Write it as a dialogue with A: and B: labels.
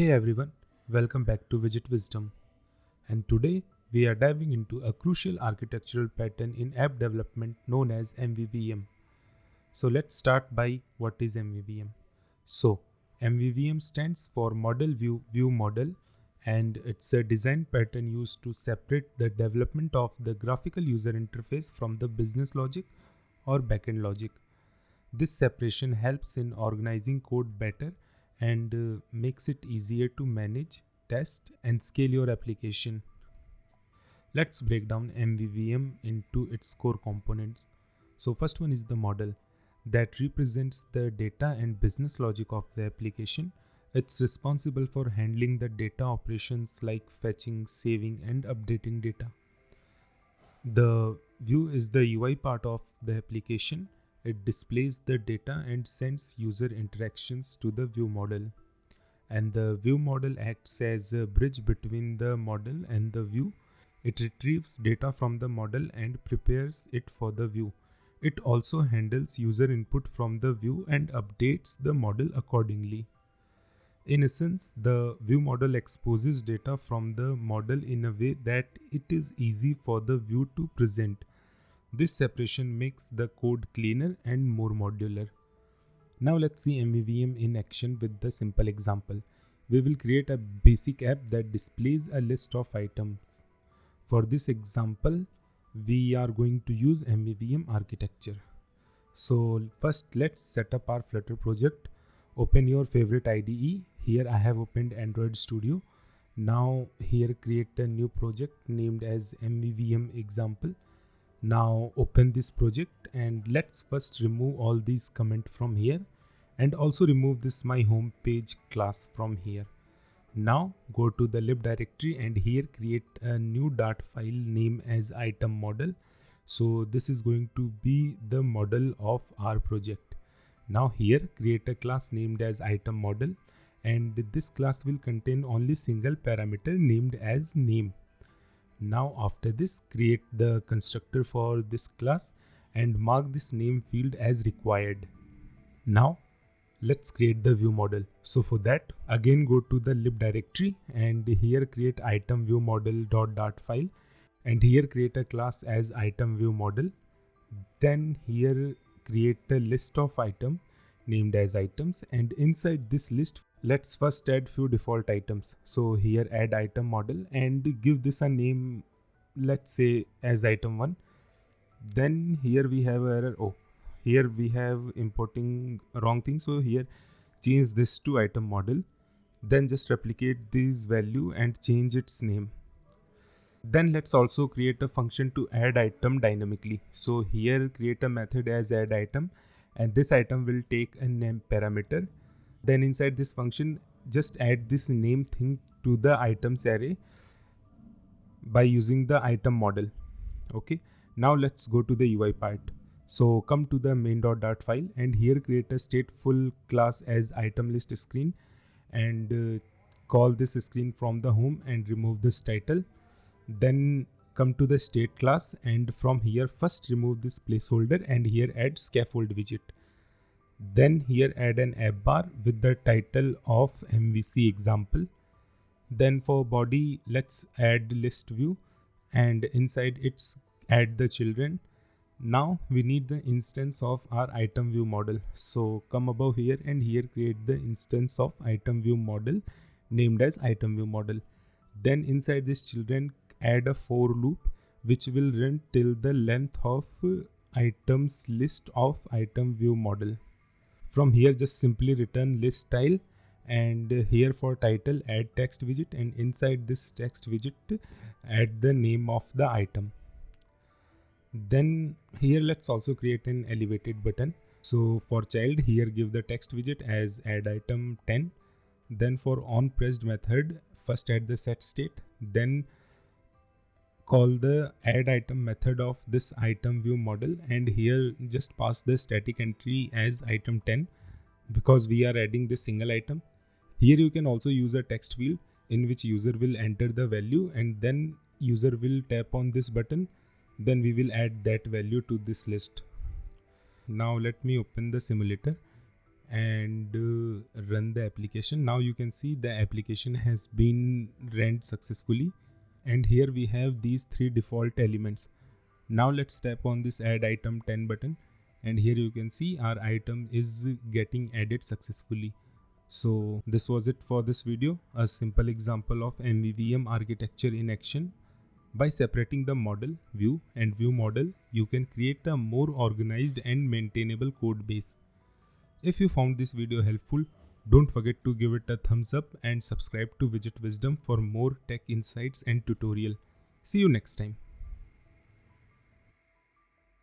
A: Hey everyone, welcome back to Widget Wisdom. And today we are diving into a crucial architectural pattern in app development known as MVVM. So let's start by what is MVVM. So MVVM stands for Model View Model, and it's a design pattern used to separate the development of the graphical user interface from the business logic or backend logic. This separation helps in organizing code better and makes it easier to manage, test, and scale your application. Let's break down MVVM into its core components. So, first one is the model that represents the data and business logic of the application. It's responsible for handling the data operations like fetching, saving, and updating data. The view is the UI part of the application. It displays the data and sends user interactions to the view model. And the view model acts as a bridge between the model and the view. It retrieves data from the model and prepares it for the view. It also handles user input from the view and updates the model accordingly. In essence, the view model exposes data from the model in a way that it is easy for the view to present. This separation makes the code cleaner and more modular. Now let's see MVVM in action with the simple example. We will create a basic app that displays a list of items. For this example, we are going to use MVVM architecture. So first let's set up our Flutter project. Open your favorite IDE. Here I have opened Android Studio. Now here create a new project named as MVVM example. Now open this project and let's first remove all these comments from here and also remove this my home page class from here. Now go to the lib directory and here create a new dart file name as item model. So this is going to be the model of our project. Now here create a class named as item model, and this class will contain only single parameter named as name. Now after this, create the constructor for this class and mark this name field as required. Now let's create the view model. So for that, again go to the lib directory and here create item view model.dart file, and here create a class as item view model. Then here create a list of items named as items, and inside this list let's first add few default items. So here add item model and give this a name, let's say as item 1. Then here we have error. Oh, here we have importing wrong thing. So here change this to item model. Then just replicate this value and change its name. Then let's also create a function to add item dynamically. So here create a method as add item, and this item will take a name parameter. Then inside this function, just add this name thing to the items array by using the item model. Okay, now let's go to the UI part. So come to the main.dart file and here create a stateful class as item list screen, and call this screen from the home and remove this title. Then come to the state class and from here first remove this placeholder and here add scaffold widget. Then here add an app bar with the title of MVC example. Then for body, let's add list view and inside it's add the children. Now we need the instance of our item view model. So come above here and here create the instance of item view model named as item view model. Then inside this children add a for loop which will run till the length of items list of item view model. From here just simply return list style, and here for title add text widget, and inside this text widget add the name of the item. Then here let's also create an elevated button. So for child here give the text widget as add item 10. Then for on pressed method first add the set state, then call the add item method of this item view model, and here just pass the static entry as item 10 because we are adding this single item. Here you can also use a text field in which user will enter the value and then user will tap on this button, then we will add that value to this list. Now let me open the simulator and run the application. Now you can see the application has been ran successfully, and here we have these 3 default elements. Now let's tap on this add item 10 button, and here you can see our item is getting added successfully. So this was it for this video, a simple example of MVVM architecture in action. By separating the model, view and view model, you can create a more organized and maintainable code base. If you found this video helpful, don't forget to give it a thumbs up and subscribe to Widget Wisdom for more tech insights and tutorial. See you next time.